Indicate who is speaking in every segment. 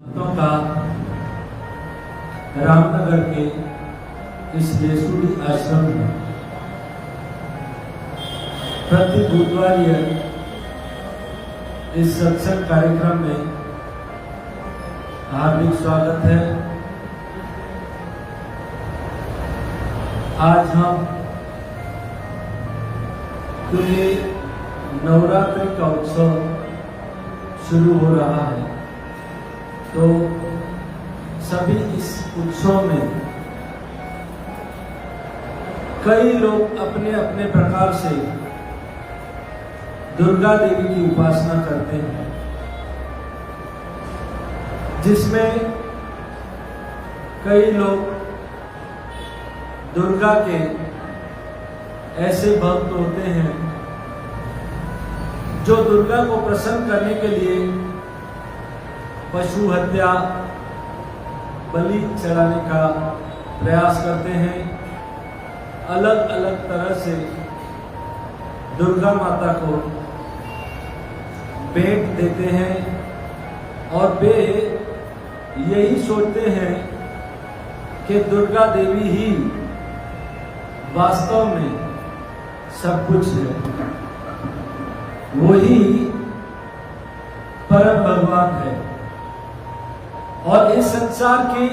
Speaker 1: का रामनगर के इस लेसूरी आश्रम में प्रति बुधवार इस सत्संग कार्यक्रम में हार्दिक स्वागत है। आज हम क्योंकि नवरात्रि का उत्सव शुरू हो रहा है तो सभी इस उत्सव में कई लोग अपने अपने प्रकार से दुर्गा देवी की उपासना करते हैं, जिसमें कई लोग दुर्गा के ऐसे भक्त होते हैं जो दुर्गा को प्रसन्न करने के लिए पशु हत्या बलि चढ़ाने का प्रयास करते हैं। अलग अलग तरह से दुर्गा माता को भेंट देते हैं और वे यही सोचते हैं कि दुर्गा देवी ही वास्तव में सब कुछ है, वही परम भगवान है और इस संसार की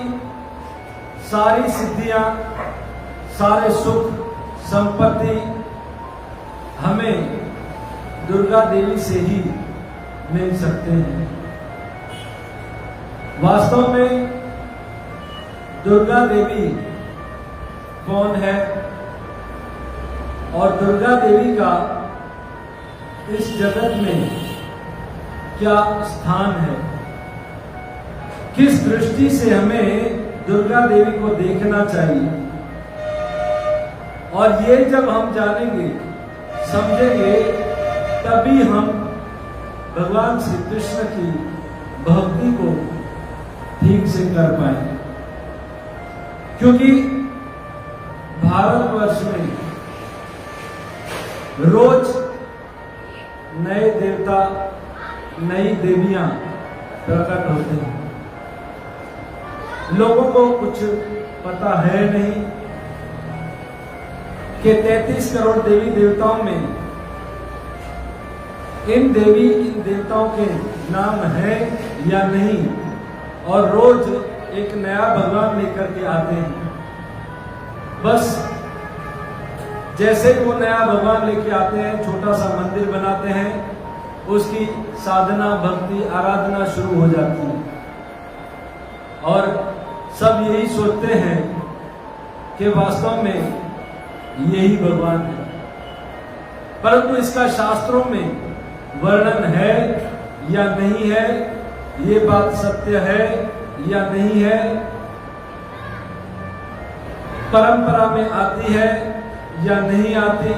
Speaker 1: सारी सिद्धियां, सारे सुख संपत्ति हमें दुर्गा देवी से ही मिल सकते हैं। वास्तव में दुर्गा देवी कौन है और दुर्गा देवी का इस जगत में क्या स्थान है, किस दृष्टि से हमें दुर्गा देवी को देखना चाहिए, और ये जब हम जानेंगे समझेंगे तभी हम भगवान श्री कृष्ण की भक्ति को ठीक से कर पाएंगे। क्योंकि भारतवर्ष में रोज नए देवता नई देवियां प्रकट होते हैं। लोगों को कुछ पता है नहीं कि 33 करोड़ देवी देवताओं में इन देवताओं के नाम है या नहीं, और रोज एक नया भगवान लेकर के आते हैं। बस जैसे वो नया भगवान लेके आते हैं, छोटा सा मंदिर बनाते हैं, उसकी साधना भक्ति आराधना शुरू हो जाती है और सब यही सोचते हैं कि वास्तव में यही भगवान है। परंतु इसका शास्त्रों में वर्णन है या नहीं है, ये बात सत्य है या नहीं है, परंपरा में आती है या नहीं आती,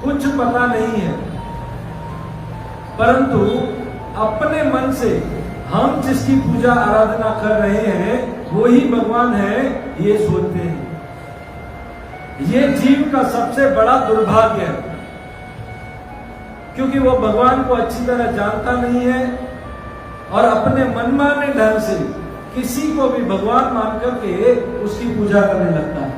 Speaker 1: कुछ पता नहीं है। परंतु अपने मन से हम जिसकी पूजा आराधना कर रहे हैं वही भगवान है, ये सोचते हैं। ये जीव का सबसे बड़ा दुर्भाग्य है, क्योंकि वो भगवान को अच्छी तरह जानता नहीं है और अपने मनमाने ढंग से किसी को भी भगवान मान करके उसकी पूजा करने लगता है।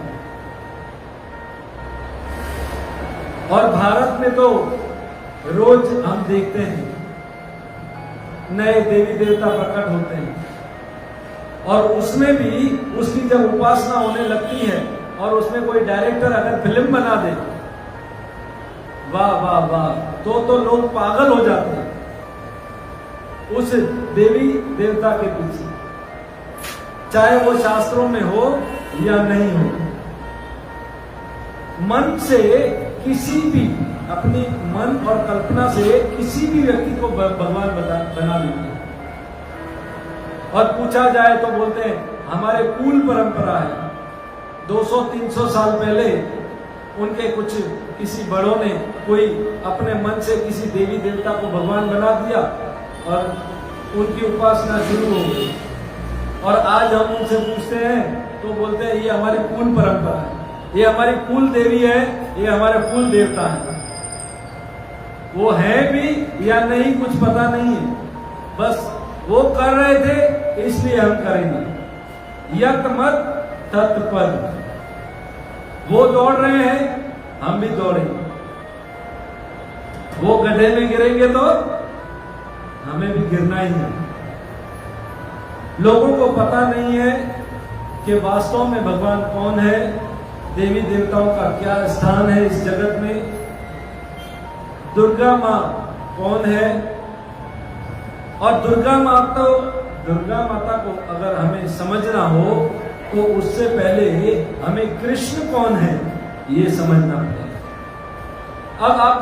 Speaker 1: और भारत में तो रोज हम देखते हैं नए देवी देवता प्रकट होते हैं और उसमें भी उसकी जब उपासना होने लगती है और उसमें कोई डायरेक्टर अगर फिल्म बना दे, वाह वाह वाह, तो लोग पागल हो जाते हैं उस देवी देवता के पीछे, चाहे वो शास्त्रों में हो या नहीं हो। मन से किसी भी अपनी मन और कल्पना से किसी भी व्यक्ति को भगवान बना लेते हैं और पूछा जाए तो बोलते हैं हमारे कुल परंपरा है, 200-300 साल पहले उनके कुछ किसी बड़ों ने कोई अपने मन से किसी देवी देवता को भगवान बना दिया और उनकी उपासना शुरू हो गई। और आज हम उनसे पूछते हैं तो बोलते हैं ये हमारी कुल परंपरा है, ये हमारी कुल देवी है, ये हमारे कुल देवता है। वो है भी या नहीं कुछ पता नहीं है, बस वो कर रहे थे इसलिए हम करेंगे। यत मत तत्पद, वो दौड़ रहे हैं हम भी दौड़ेंगे। वो गड्ढे में गिरेंगे तो हमें भी गिरना ही है। लोगों को पता नहीं है कि वास्तव में भगवान कौन है, देवी देवताओं का क्या स्थान है इस जगत में, दुर्गा माँ कौन है। और दुर्गा माता को अगर हमें समझना हो तो उससे पहले हमें कृष्ण कौन है ये समझना पड़ेगा। अब आप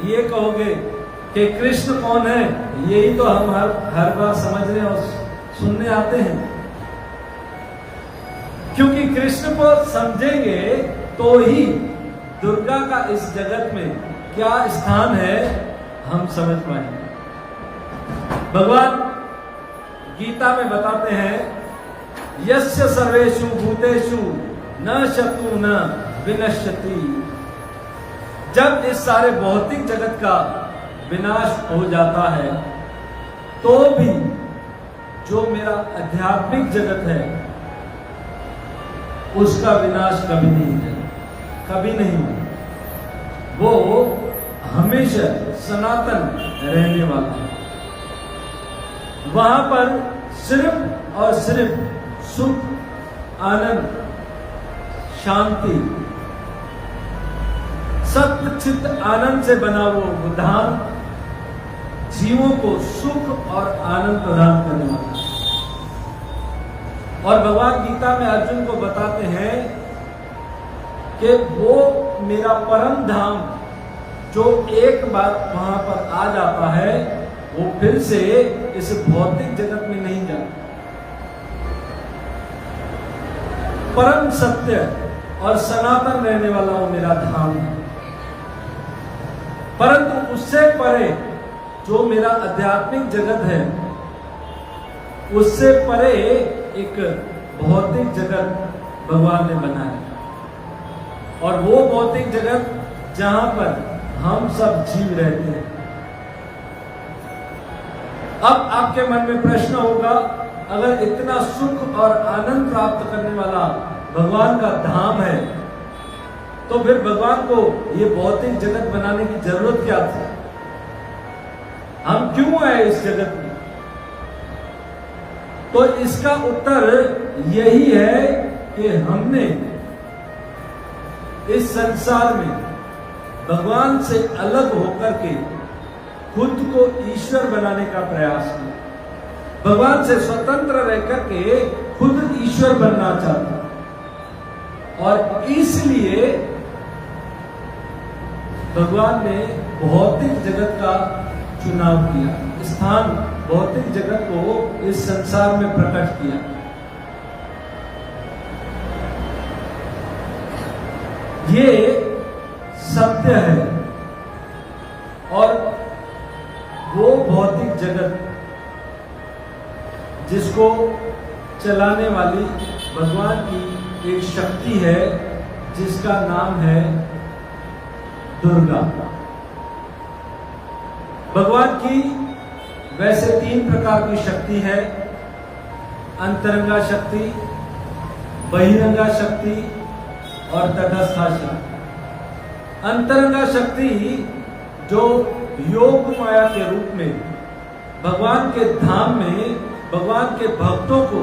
Speaker 1: ये कहोगे कि कृष्ण कौन है, यही तो हम हर बार समझने और सुनने आते हैं। क्योंकि कृष्ण को समझेंगे तो ही दुर्गा का इस जगत में क्या स्थान है हम समझ पाएंगे। भगवान गीता में बताते हैं, यस्य सर्वेषु भूतेषु न शत्रु न विनश्यति। जब इस सारे भौतिक जगत का विनाश हो जाता है तो भी जो मेरा आध्यात्मिक जगत है उसका विनाश कभी नहीं है, कभी नहीं। वो हमेशा सनातन रहने वाला है। वहां पर सिर्फ और सिर्फ सुख, आनंद, शांति, सत्य चित्त आनंद से बना वो धाम जीवों को सुख और आनंद प्रदान करने वाला है। और भगवान गीता में अर्जुन को बताते हैं कि वो मेरा परम धाम जो एक बार वहां पर आ जाता है वो फिर से इस भौतिक जगत में नहीं जाता। परम सत्य और सनातन रहने वाला वो मेरा धाम है। परंतु उससे परे जो मेरा आध्यात्मिक जगत है, उससे परे एक भौतिक जगत भगवान ने बनाया। और वो भौतिक जगत जहां पर हम सब जीव रहते हैं। अब आपके मन में प्रश्न होगा, अगर इतना सुख और आनंद प्राप्त करने वाला भगवान का धाम है तो फिर भगवान को ये भौतिक जगत बनाने की जरूरत क्या थी? हम क्यों आए इस जगत में? तो इसका उत्तर यही है कि हमने इस संसार में भगवान से अलग होकर के खुद को ईश्वर बनाने का प्रयास किया। भगवान से स्वतंत्र रहकर के खुद ईश्वर बनना चाहता, और इसलिए भगवान ने भौतिक जगत का चुनाव किया, स्थान भौतिक जगत को इस संसार में प्रकट किया। ये सत्य है। और वो भौतिक जगत जिसको चलाने वाली भगवान की एक शक्ति है जिसका नाम है दुर्गा। भगवान की वैसे 3 प्रकार की शक्ति है, अंतरंगा शक्ति, बहिरंगा शक्ति और तटस्था शक्ति। अंतरंगा शक्ति जो योग माया के रूप में भगवान के धाम में भगवान के भक्तों को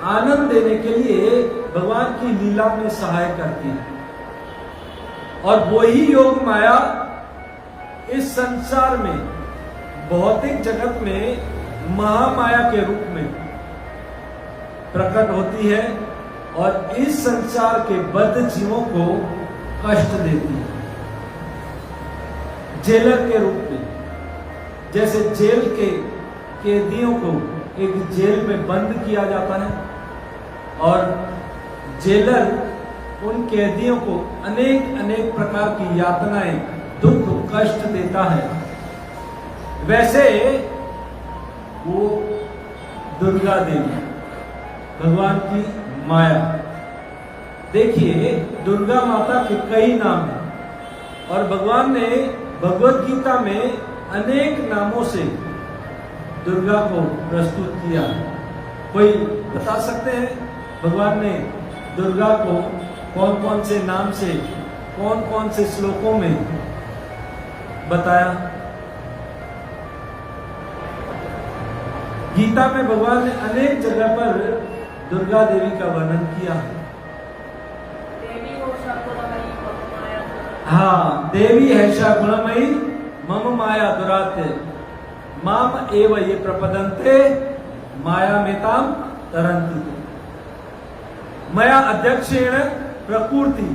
Speaker 1: आनंद देने के लिए भगवान की लीला में सहाय करती है। और वही योग माया इस संसार में भौतिक जगत में महामाया के रूप में प्रकट होती है और इस संसार के बद्ध जीवों को कष्ट देती है। जेलर के रूप में, जैसे जेल के कैदियों को एक जेल में बंद किया जाता है और जेलर उन कैदियों को अनेक अनेक प्रकार की यातनाएं, दुख, कष्ट देता है, वैसे वो दुर्गा देवी भगवान की माया। देखिए, दुर्गा माता के कई नाम हैं और भगवान ने भगवत गीता में अनेक नामों से दुर्गा को प्रस्तुत किया। कोई बता सकते हैं भगवान ने दुर्गा को कौन कौन से नाम से, कौन कौन से श्लोकों में बताया? गीता में भगवान ने अनेक जगह पर दुर्गा देवी का वर्णन किया है। हाँ, देवी ऐसा गुणमयी मम माया दुराते माम एव ये प्रपदन्ते माया मेताम तरंती। मया अध्यक्षेण प्रकृति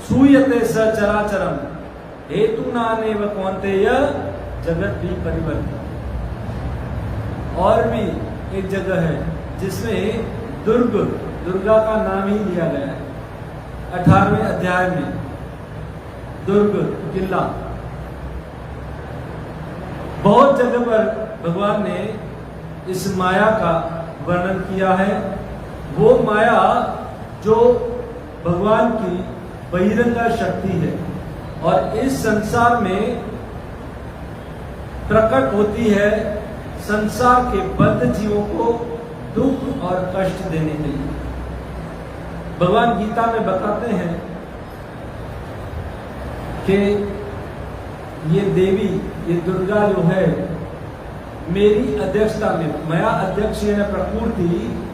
Speaker 1: सूयते सचराचरम हेतु नानेव कौन्तेय जगत भी परिवर्तित। और भी एक जगह है जिसमें दुर्गा का नाम ही लिया गया है, 18वें अध्याय में दुर्ग किला। बहुत जगह पर भगवान ने इस माया का वर्णन किया है। वो माया जो भगवान की बहिरंगा शक्ति है और इस संसार में प्रकट होती है संसार के बद्ध जीवों को दुख और कष्ट देने के लिए। भगवान गीता में बताते हैं कि ये देवी, ये दुर्गा जो है मेरी अध्यक्षता में, मया अध्यक्षेण प्रकृति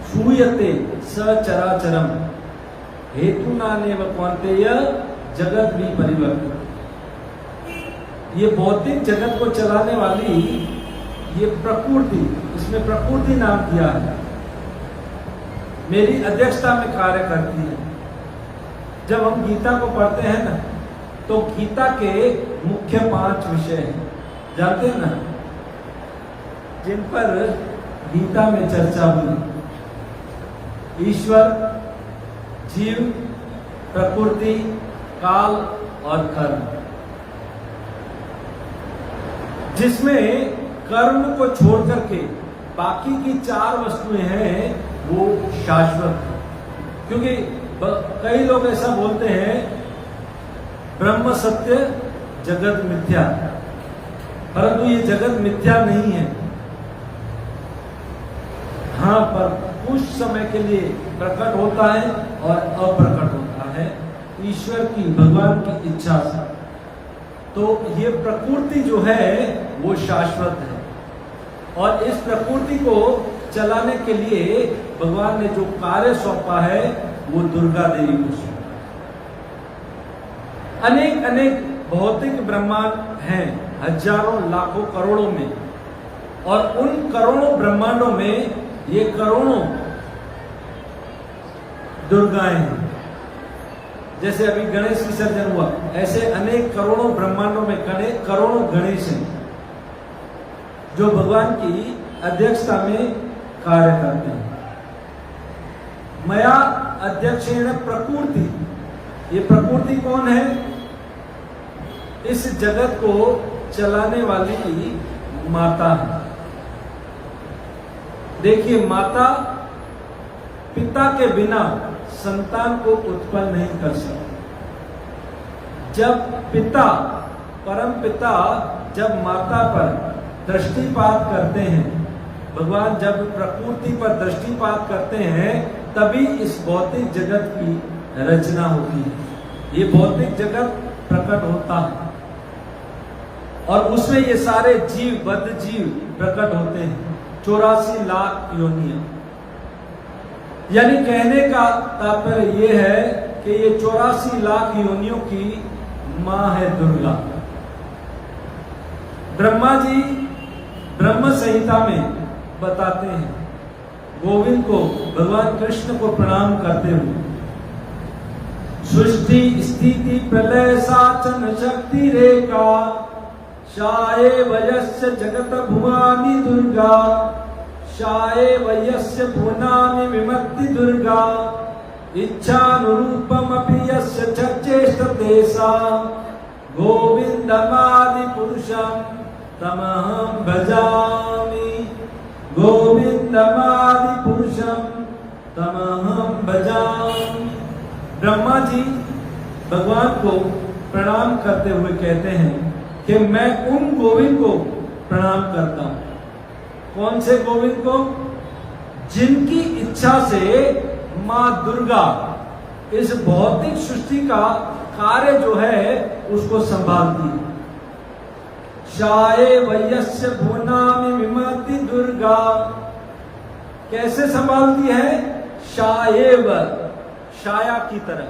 Speaker 1: सूयते सचराचरम हेतु नानेव कौन्तेय जगत भी परिवर्तित। ये भौतिक जगत को चलाने वाली ये प्रकृति, इसमें प्रकृति नाम दिया है, मेरी अध्यक्षता में कार्य करती है। जब हम गीता को पढ़ते हैं ना, तो गीता के मुख्य 5 विषय हैं, जानते हैं ना, जिन पर गीता में चर्चा हुई। ईश्वर, जीव, प्रकृति, काल और कर्म। जिसमें कर्म को छोड़ करके बाकी की 4 वस्तुएं हैं वो शाश्वत है। क्योंकि कई लोग ऐसा बोलते हैं ब्रह्म सत्य जगत मिथ्या, परंतु ये जगत मिथ्या नहीं है। हाँ, पर कुछ समय के लिए प्रकट होता है और अप्रकट होता है ईश्वर की, भगवान की इच्छा से। तो ये प्रकृति जो है वो शाश्वत है और इस प्रकृति को चलाने के लिए भगवान ने जो कार्य सौंपा है वो दुर्गा देवी को सौंपा। अनेक अनेक भौतिक ब्रह्मांड हैं, हजारों लाखों करोड़ों में, और उन करोड़ों ब्रह्मांडों में ये करोड़ों दुर्गाएं हैं। जैसे अभी गणेश विसर्जन हुआ, ऐसे अनेक करोड़ों ब्रह्मांडों में करोड़ों गणेश हैं जो भगवान की अध्यक्षता में कार्य करते हैं। मया अध्यक्षेण प्रकृति, ये प्रकृति कौन है? इस जगत को चलाने वाली माता है। देखिए, माता पिता के बिना संतान को उत्पन्न नहीं कर सकती। जब पिता, परम पिता जब माता पर दृष्टिपात करते हैं, भगवान जब प्रकृति पर दृष्टिपात करते हैं, तभी इस भौतिक जगत की रचना होती है। ये भौतिक जगत प्रकट होता है और उसमें ये सारे जीव, बद्ध जीव प्रकट होते हैं। 84 लाख योनियां। यानी कहने का तात्पर्य ये है कि ये 84 लाख योनियों की मां है दुर्गा। ब्रह्मा जी ब्रह्म संहिता में बताते हैं, गोविंद को, भगवान कृष्ण को प्रणाम करते हुए, सृष्टि स्थिति प्रलय साचन शक्ति रेखा शाये वयस्य जगत भुवानी दुर्गा शाये वयस्य भुवनानि विमत्ति दुर्गा इच्छानुरूपमपि यस्य चेष्टते सा गोविंदमादि पुरुषं तमहं भजामि गोविंदमादि पुरुषं तमहं भजामि। ब्रह्मा जी भगवान को प्रणाम करते हुए कहते हैं कि मैं उन गोविंद को प्रणाम करता हूं। कौन से गोविंद को? जिनकी इच्छा से मां दुर्गा इस भौतिक सृष्टि का कार्य जो है उसको संभालती है। शाये वयस्य भुवनामि विमति दुर्गा, कैसे संभालती है? शायेव, शाया की तरह,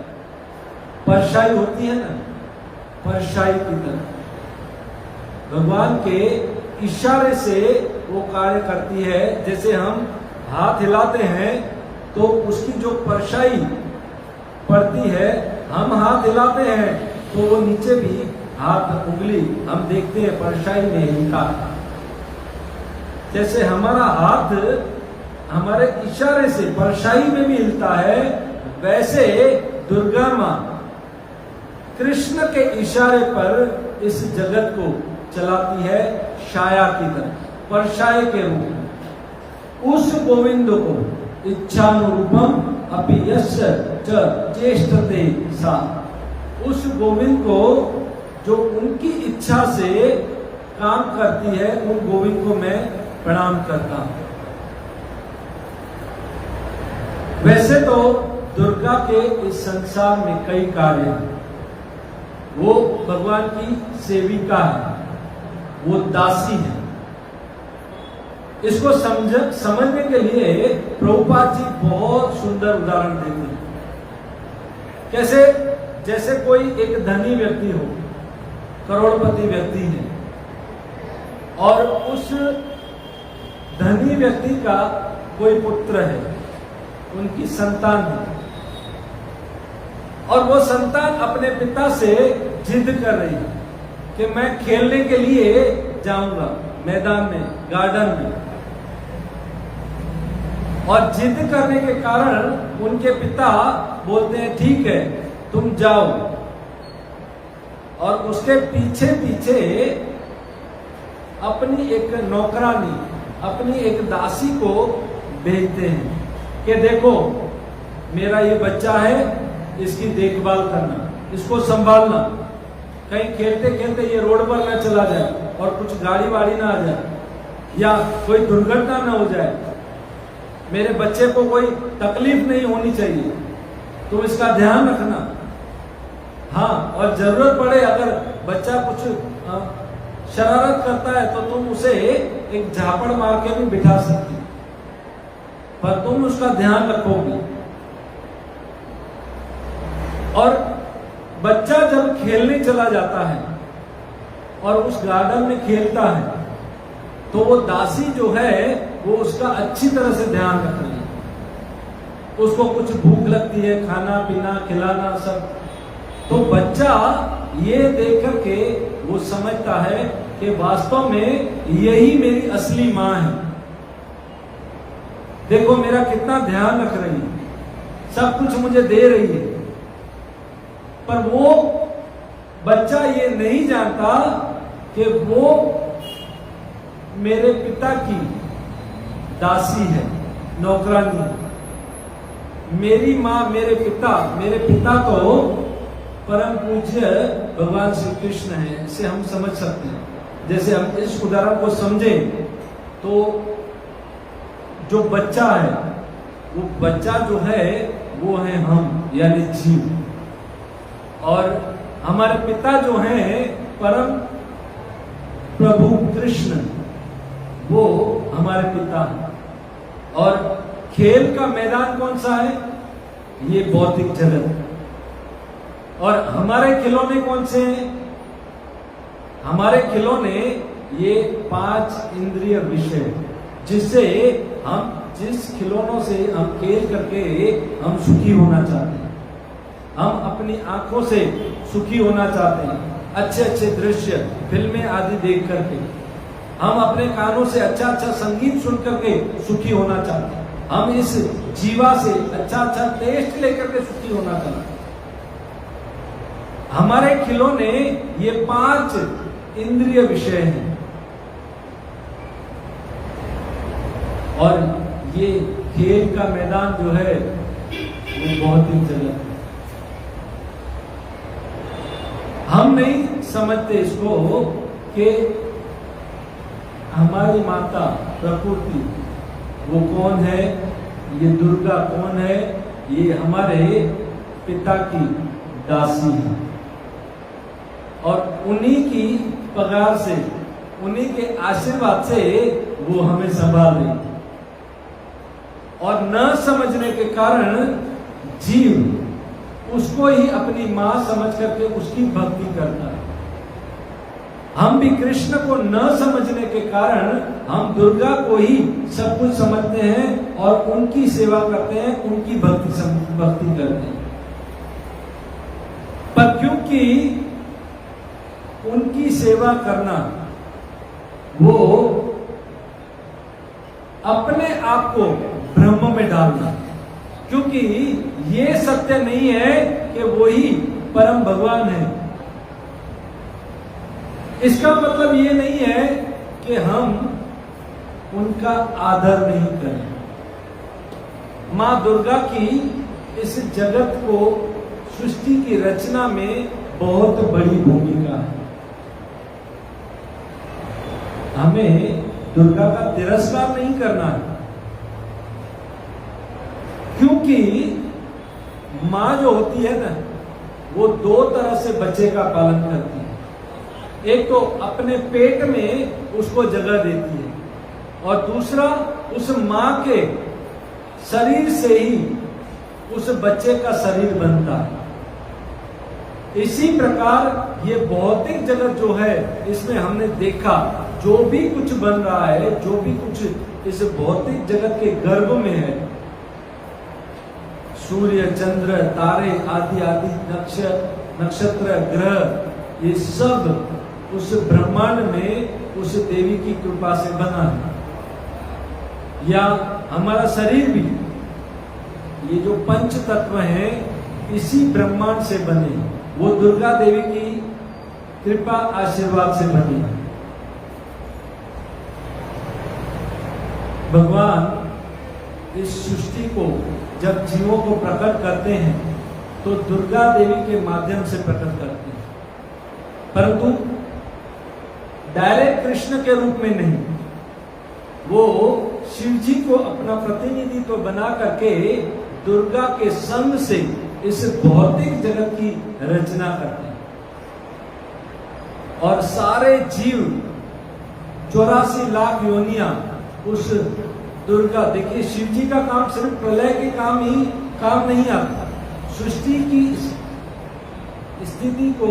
Speaker 1: परछाई होती है ना, परछाई की तरह भगवान के इशारे से वो कार्य करती है। जैसे हम हाथ हिलाते हैं तो उसकी जो परछाई पड़ती है, हम हाथ हिलाते हैं तो वो नीचे भी हाथ उंगली हम देखते हैं परछाई में हिलता है। जैसे हमारा हाथ हमारे इशारे से परछाई में भी हिलता है, वैसे दुर्गा मां कृष्ण के इशारे पर इस जगत को चलाती है, छाया की तरह, परछाई के रूप में। उस गोविंद को इच्छानुरूपम अपि यस्य च चेष्टते सा, उस गोविंद को जो उनकी इच्छा से काम करती है, उन गोविंद को मैं प्रणाम करता हूं। वैसे तो दुर्गा के इस संसार में कई कार्य हैं। वो भगवान की सेविका है, वो दासी है। इसको समझने के लिए प्रभुपाद जी बहुत सुंदर उदाहरण देते हैं। कैसे? जैसे कोई एक धनी व्यक्ति हो, करोड़पति व्यक्ति है, और उस धनी व्यक्ति का कोई पुत्र है, उनकी संतान है, और वो संतान अपने पिता से जिद कर रही है कि मैं खेलने के लिए जाऊंगा मैदान में, गार्डन में। और जिद करने के कारण उनके पिता बोलते हैं ठीक है तुम जाओ, और उसके पीछे पीछे अपनी एक नौकरानी, अपनी एक दासी को भेजते हैं कि देखो मेरा ये बच्चा है, इसकी देखभाल करना, इसको संभालना, कहीं खेलते खेलते ये रोड पर ना चला जाए और कुछ गाड़ी वाड़ी ना आ जाए, या कोई दुर्घटना ना हो जाए, मेरे बच्चे को कोई तकलीफ नहीं होनी चाहिए, तुम इसका ध्यान रखना। हाँ, और जरूरत पड़े अगर बच्चा कुछ शरारत करता है तो तुम उसे एक झापड़ मार के भी बिठा सकती, पर तुम उसका ध्यान रखोगी। और बच्चा जब खेलने चला जाता है और उस गार्डन में खेलता है, तो वो दासी जो है वो उसका अच्छी तरह से ध्यान रख रही है। उसको कुछ भूख लगती है, खाना पीना खिलाना सब, तो बच्चा ये देख करके वो समझता है कि वास्तव में यही मेरी असली माँ है। देखो मेरा कितना ध्यान रख रही है, सब कुछ मुझे दे रही है। पर वो बच्चा ये नहीं जानता कि वो मेरे पिता की दासी है, नौकरानी है। मेरी माँ मेरे पिता तो परम पूज्य भगवान श्री कृष्ण है, इसे हम समझ सकते हैं। जैसे हम इस उदाहरण को समझें तो जो बच्चा है, वो बच्चा जो है वो है हम, यानी जीव, और हमारे पिता जो हैं परम प्रभु कृष्ण, वो हमारे पिता हैं। और खेल का मैदान कौन सा है? ये भौतिक जगत। और हमारे खिलौने कौन से हैं? हमारे खिलौने ये 5 इंद्रिय विषय, जिससे हम जिस खिलौनों से हम खेल करके हम सुखी होना चाहते हैं, हम अपनी आंखों से सुखी होना चाहते हैं, अच्छे अच्छे दृश्य फिल्में आदि देख करके, हम अपने कानों से अच्छा अच्छा संगीत सुन करके सुखी होना चाहते हैं, हम इस जीवा से अच्छा अच्छा टेस्ट लेकर के सुखी होना चाहते हैं। हमारे खिलौने ये 5 इंद्रिय विषय हैं, और ये खेल का मैदान जो है वो बहुत ही जगह है। हम नहीं समझते इसको कि हमारी माता प्रकृति वो कौन है? ये दुर्गा कौन है? ये हमारे पिता की दासी है और उन्हीं की पगार से, उन्हीं के आशीर्वाद से वो हमें संभाल रही है। और न समझने के कारण जीव उसको ही अपनी मां समझ करके उसकी भक्ति करता है। हम भी कृष्ण को न समझने के कारण हम दुर्गा को ही सब कुछ समझते हैं और उनकी सेवा करते हैं, उनकी भक्ति करते हैं। पर क्योंकि उनकी सेवा करना, वो अपने आप को ब्रह्म में डालना, क्योंकि ये सत्य नहीं है कि वही परम भगवान है। इसका मतलब ये नहीं है कि हम उनका आदर नहीं करें। मां दुर्गा की इस जगत को, सृष्टि की रचना में बहुत बड़ी भूमिका है। हमें दुर्गा का तिरस्कार नहीं करना है, क्योंकि मां जो होती है ना, वो दो तरह से बच्चे का पालन करती है। एक तो अपने पेट में उसको जगह देती है और दूसरा उस मां के शरीर से ही उस बच्चे का शरीर बनता है। इसी प्रकार ये भौतिक जगत जो है, इसमें हमने देखा जो भी कुछ बन रहा है, जो भी कुछ इस भौतिक जगत के गर्भ में है, सूर्य, चंद्र, तारे आदि आदि, नक्षत्र, ग्रह, ये सब उस ब्रह्मांड में उस देवी की कृपा से बना है। या हमारा शरीर भी, ये जो पंच तत्व हैं, इसी ब्रह्मांड से बने, वो दुर्गा देवी की कृपा आशीर्वाद से बने। भगवान इस सृष्टि को जब जीवों को प्रकट करते हैं तो दुर्गा देवी के माध्यम से प्रकट करते हैं, परंतु डायरेक्ट कृष्ण के रूप में नहीं। वो शिव जी को अपना प्रतिनिधित्व बना करके दुर्गा के संग से इस भौतिक जगत की रचना करते हैं और सारे जीव 84 लाख योनियां उस दुर्गा, देखिए शिव जी का काम सिर्फ प्रलय के काम नहीं आता। सृष्टि की स्थिति को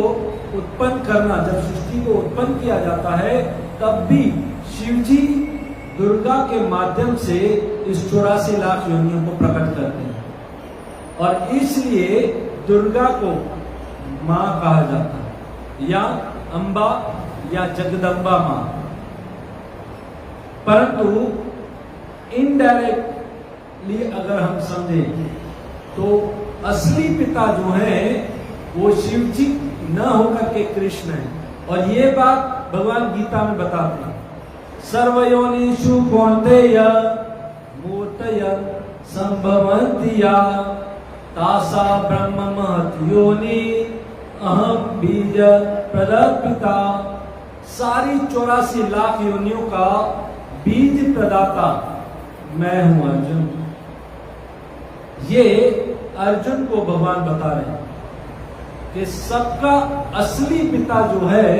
Speaker 1: उत्पन्न करना, जब सृष्टि को उत्पन्न किया जाता है तब भी शिव जी दुर्गा के माध्यम से इस 84 लाख योनियों को प्रकट करते हैं और इसलिए दुर्गा को मां कहा जाता है, या अंबा या जगदम्बा मां। परंतु इनडायरेक्टली अगर हम समझें तो असली पिता जो है वो शिव जी न होकर के कृष्ण है। और ये बात भगवान गीता में बताते हैं, सर्वयोनिषु कौन्तेय मूर्तय संभवन्ति या तासा ब्रह्म महत् योनि अहम बीज प्रदः पिता। सारी 84 लाख योनियों का बीज प्रदाता मैं हूं अर्जुन। ये अर्जुन को भगवान बता रहे हैं कि सबका असली पिता जो है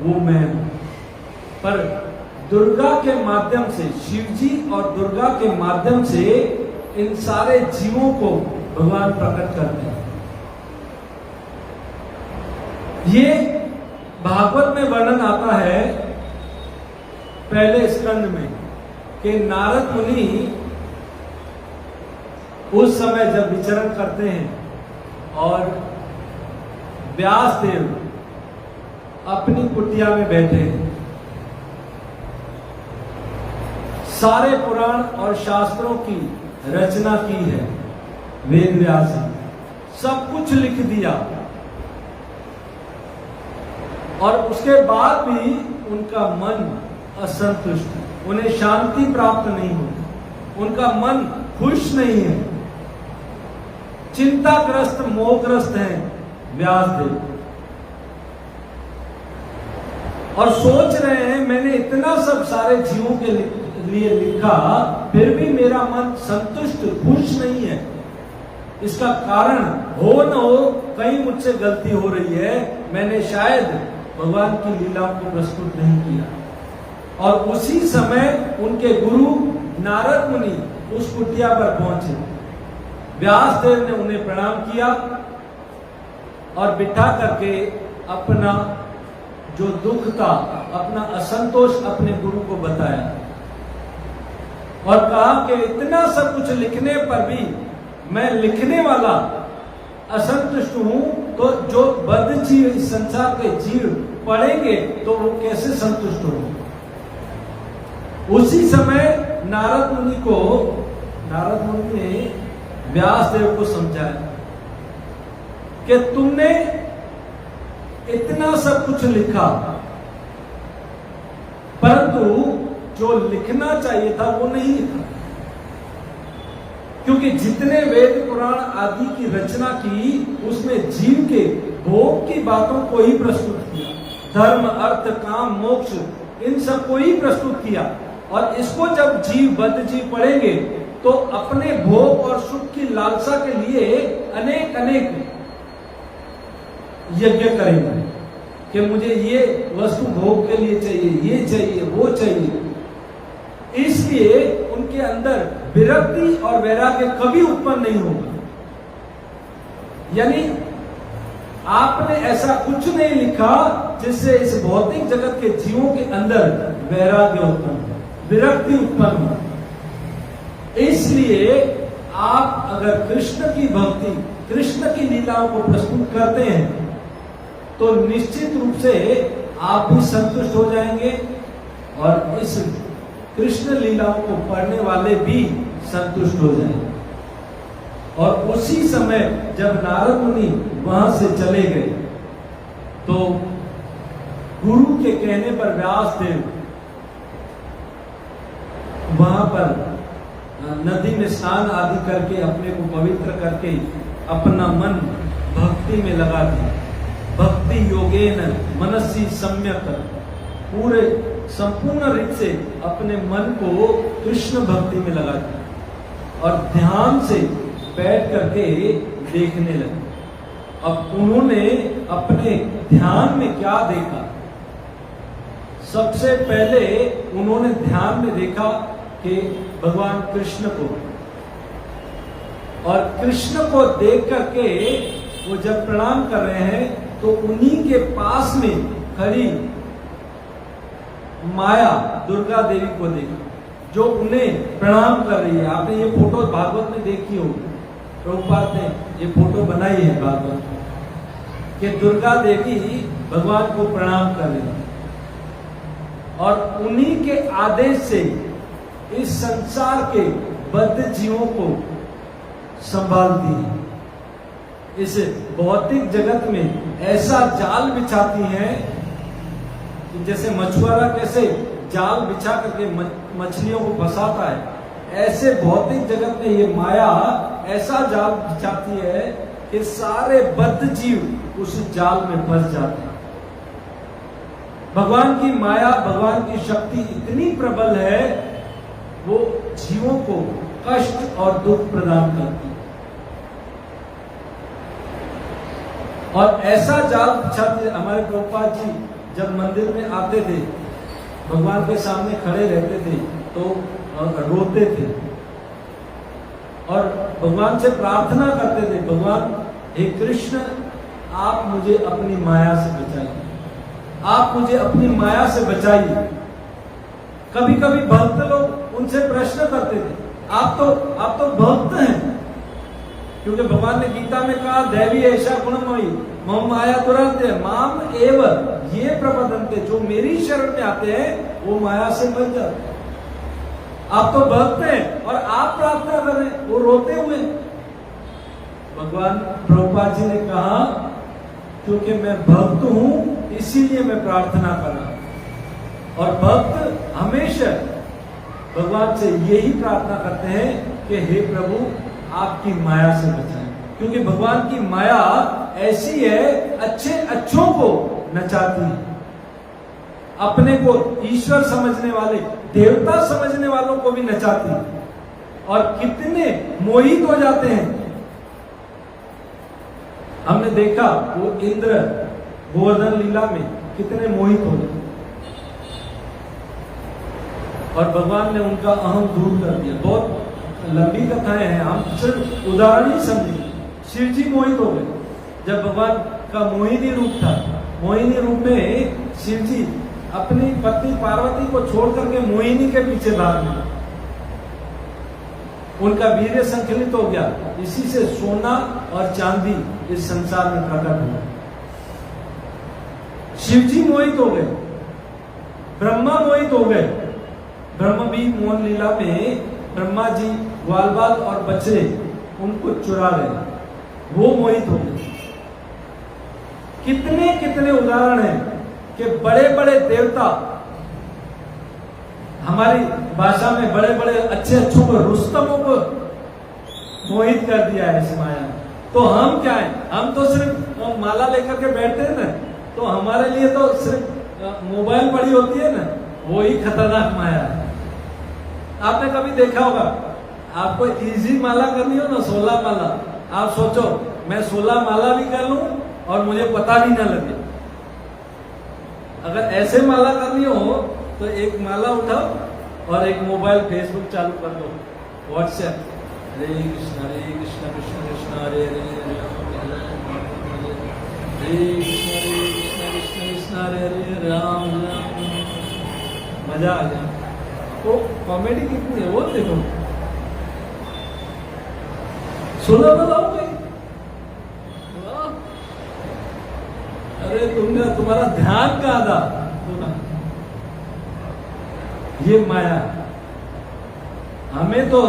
Speaker 1: वो मैं हूं। पर दुर्गा के माध्यम से, शिव जी और दुर्गा के माध्यम से इन सारे जीवों को भगवान प्रकट करते हैं। ये भागवत में वर्णन आता है पहले स्कंद में कि नारद मुनि उस समय जब विचरण करते हैं और व्यास देव अपनी कुटिया में बैठे हैं, सारे पुराण और शास्त्रों की रचना की है वेद व्यास जी, सब कुछ लिख दिया और उसके बाद भी उनका मन असंतुष्ट, उन्हें शांति प्राप्त नहीं होती, उनका मन खुश नहीं है, चिंताग्रस्त मोहग्रस्त हैं व्यास देव और सोच रहे हैं मैंने इतना सब सारे जीवों के लिए लिखा, फिर भी मेरा मन संतुष्ट खुश नहीं है। इसका कारण हो न हो कहीं मुझसे गलती हो रही है, मैंने शायद भगवान की लीलाओं को प्रस्तुत नहीं किया। और उसी समय उनके गुरु नारद मुनि उस कुटिया पर पहुंचे। व्यासदेव ने उन्हें प्रणाम किया और बिठा करके अपना जो दुख था, अपना असंतोष अपने गुरु को बताया और कहा कि इतना सब कुछ लिखने पर भी मैं लिखने वाला असंतुष्ट हूं, तो जो बद्ध जीव इस संसार के जीव पढ़ेंगे तो वो कैसे संतुष्ट होंगे। उसी समय नारद मुनि ने व्यासदेव को समझाया कि तुमने इतना सब कुछ लिखा, परंतु जो लिखना चाहिए था वो नहीं लिखा। क्योंकि जितने वेद पुराण आदि की रचना की, उसमें जीव के भोग की बातों को ही प्रस्तुत किया। धर्म, अर्थ, काम, मोक्ष, इन सब को ही प्रस्तुत किया। और इसको जब बद्ध जीव पढ़ेंगे तो अपने भोग और सुख की लालसा के लिए अनेक यज्ञ करेंगे कि मुझे ये वस्तु भोग के लिए चाहिए, ये चाहिए, वो चाहिए। इसलिए उनके अंदर विरक्ति और वैराग्य कभी उत्पन्न नहीं होगा। यानी आपने ऐसा कुछ नहीं लिखा जिससे इस भौतिक जगत के जीवों के अंदर वैराग्य उत्पन्न हो, विरक्ति उत्पन्न हो। इसलिए आप अगर कृष्ण की भक्ति, कृष्ण की लीलाओं को प्रस्तुत करते हैं तो निश्चित रूप से आप भी संतुष्ट हो जाएंगे और इस कृष्ण लीलाओं को पढ़ने वाले भी संतुष्ट हो जाएंगे। और उसी समय जब नारद मुनि वहां से चले गए तो गुरु के कहने पर व्यासदेव वहां पर नदी में स्नान आदि करके अपने को पवित्र करके अपना मन भक्ति में लगा दिया। भक्ति योगेन मनसी सम्यक, पूरे संपूर्ण रीत से अपने मन को कृष्ण भक्ति में लगा दिया और ध्यान से बैठ करके देखने लगे। अब उन्होंने अपने ध्यान में क्या देखा? सबसे पहले उन्होंने ध्यान में देखा कि भगवान कृष्ण को, और कृष्ण को देख करके वो जब प्रणाम कर रहे हैं तो उन्हीं के पास में खड़ी माया दुर्गा देवी को देखा जो उन्हें प्रणाम कर रही है। आपने ये फोटो भागवत में देखी होगी, प्रभुपाद ने ये फोटो बनाई है भागवत में कि दुर्गा देवी भगवान को प्रणाम कर रही है और उन्हीं के आदेश से इस संसार के बद्ध जीवों को संभालती है। इस भौतिक जगत में ऐसा जाल बिछाती हैं कि जैसे मछुआरा कैसे जाल बिछा करके मछलियों को फंसाता है, ऐसे भौतिक जगत में ये माया ऐसा जाल बिछाती है कि सारे बद्ध जीव उस जाल में फंस जाते हैं। भगवान की माया, भगवान की शक्ति इतनी प्रबल है, वो जीवों को कष्ट और दुख प्रदान करती है। और ऐसा जाल बिछाते, हमारे प्रभुपाद जी जब मंदिर में आते थे, भगवान के सामने खड़े रहते थे तो रोते थे और भगवान से प्रार्थना करते थे, भगवान हे कृष्ण, आप मुझे अपनी माया से बचाइए, आप मुझे अपनी माया से बचाइए। कभी कभी भक्त लोग उनसे प्रश्न करते थे, आप तो भक्त हैं, क्योंकि भगवान ने गीता में कहा दैवी ऐसा गुणमयी मम माया तुरंत माम एव ये प्रबंधनते, जो मेरी शरण में आते हैं वो माया से बच जाते हैं। आप तो भक्त हैं और आप प्रार्थना कर रहे हैं, वो रोते हुए। भगवान प्रभुपाद जी ने कहा क्योंकि मैं भक्त हूं इसीलिए मैं प्रार्थना कर रहा हूं। और भक्त हमेशा भगवान से यही प्रार्थना करते हैं कि हे प्रभु आपकी माया से बचाएं, क्योंकि भगवान की माया ऐसी है, अच्छे अच्छों को नचाती है। अपने को ईश्वर समझने वाले, देवता समझने वालों को भी नचाती है। और कितने मोहित हो जाते हैं। हमने देखा वो इंद्र गोवर्धन लीला में कितने मोहित हो गए और भगवान ने उनका अहम दूर कर दिया। बहुत लंबी कथाएं हैं, हम सिर्फ उदाहरण ही समझे। शिव जी मोहित हो गए जब भगवान का मोहिनी रूप था। मोहिनी रूप में शिव जी अपनी पत्नी पार्वती को छोड़ करके मोहिनी के पीछे भाग गए। उनका वीर्य संकलित हो गया। इसी से सोना और चांदी इस संसार में प्रकट हुआ। शिव जी मोहित हो गए, ब्रह्मा मोहित हो गए। ब्रह्म भी मोहन लीला में ब्रह्मा जी ग्वाल बाल और बछड़े उनको चुरा रहे, वो मोहित हो गए। कितने कितने उदाहरण हैं कि बड़े बड़े देवता, हमारी भाषा में बड़े बड़े अच्छे अच्छों को, रुस्तमों को मोहित कर दिया है इस माया। तो हम क्या है, हम तो सिर्फ माला लेकर के बैठते हैं ना, तो हमारे लिए तो सिर्फ मोबाइल पड़ी होती है ना, वो ही खतरनाक माया है। आपने कभी देखा होगा, आपको इजी माला करनी हो ना, 16 माला, आप सोचो मैं 16 माला भी कर लूं और मुझे पता भी ना लगे। अगर ऐसे माला करनी हो तो एक माला उठाओ और एक मोबाइल फेसबुक चालू कर दो, व्हाट्सएप, हरे कृष्ण कृष्ण कृष्ण हरे हरे, हरे कृष्ण कृष्ण हरे हरे, राम राम। मजा आ जाए। तो कॉमेडी कितनी है वो देखो। 16 बताओगे, अरे तुम्हारा ध्यान कहाँ था? ये माया। हमें तो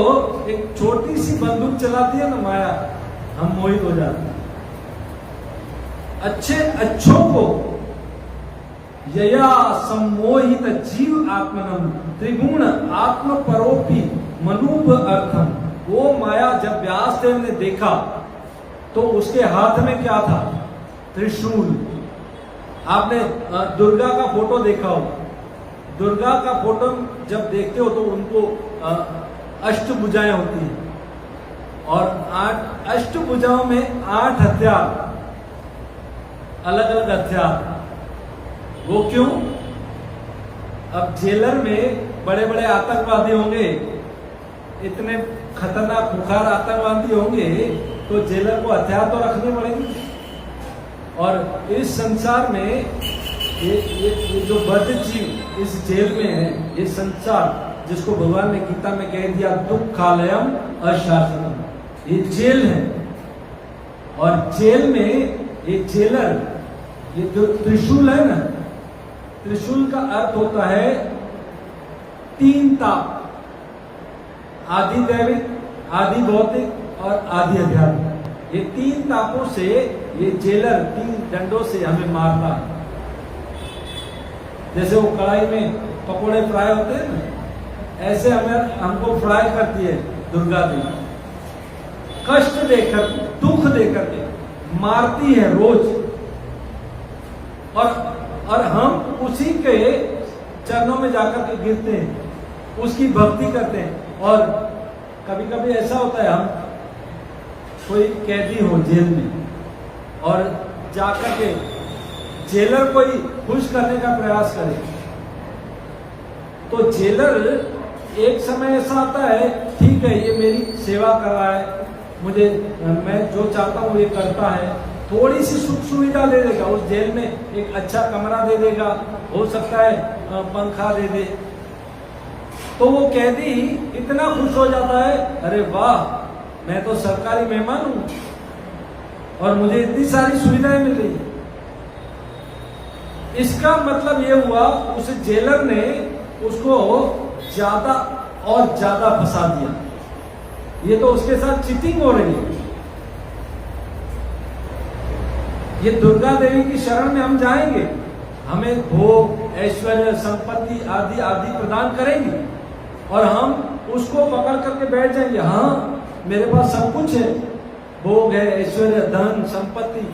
Speaker 1: एक छोटी सी बंदूक चलाती है ना माया, हम मोहित हो जाते हैं। अच्छे अच्छों को यया सम्मोहित जीव आत्मनम त्रिगुण आत्म परोपी मनूप अर्थम। वो माया जब व्यासदेव ने देखा तो उसके हाथ में क्या था? त्रिशूल। आपने दुर्गा का फोटो देखा हो, दुर्गा का फोटो जब देखते हो तो उनको अष्टभुजाएं होती हैं और 8 अष्टभुजाओं में 8 हथियार, अलग अलग हथियार। वो क्यों? अब जेलर में बड़े बड़े आतंकवादी होंगे, इतने खतरनाक खुखार आतंकवादी होंगे, तो जेलर को हथियार तो रखने पड़ेंगे। और इस संसार में ये जो बद्ध जीव इस जेल में है, ये संसार जिसको भगवान ने गीता में कह दिया दुःखालयम अशासनम, ये जेल है। और जेल में ये जेलर, ये जो त्रिशूल है ना, त्रिशूल का अर्थ होता है 3 ताप, आदि दैविक, आदि भौतिक और आदि आध्यात्मिक। ये 3 तापों से ये जेलर 3 डंडों से हमें मारता है। जैसे वो कढ़ाई में पकोड़े फ्राई होते हैं ना, ऐसे हमको फ्राई करती है दुर्गा देवी, कष्ट देकर, दुख देकर के मारती है रोज। और हम उसी के चरणों में जाकर के गिरते हैं, उसकी भक्ति करते हैं। और कभी कभी ऐसा होता है, हम कोई कैदी हो जेल में और जाकर के जेलर कोई खुश करने का प्रयास करे, तो जेलर एक समय ऐसा आता है, ठीक है ये मेरी सेवा कर रहा है, मुझे मैं जो चाहता हूँ ये करता है, थोड़ी सी सुख सुविधा दे देगा, उस जेल में एक अच्छा कमरा दे देगा, हो सकता है पंखा दे दे, तो वो कैदी इतना खुश हो जाता है, अरे वाह मैं तो सरकारी मेहमान हूं और मुझे इतनी सारी सुविधाएं मिल रही है। इसका मतलब ये हुआ उस जेलर ने उसको ज्यादा और ज्यादा फंसा दिया। ये तो उसके साथ चीटिंग हो रही है। ये दुर्गा देवी की शरण में हम जाएंगे, हमें भोग, ऐश्वर्य, संपत्ति आदि आदि प्रदान करेंगी और हम उसको पकड़ करके बैठ जाएंगे। हाँ मेरे पास सब कुछ है, भोग है, ऐश्वर्य, धन, संपत्ति,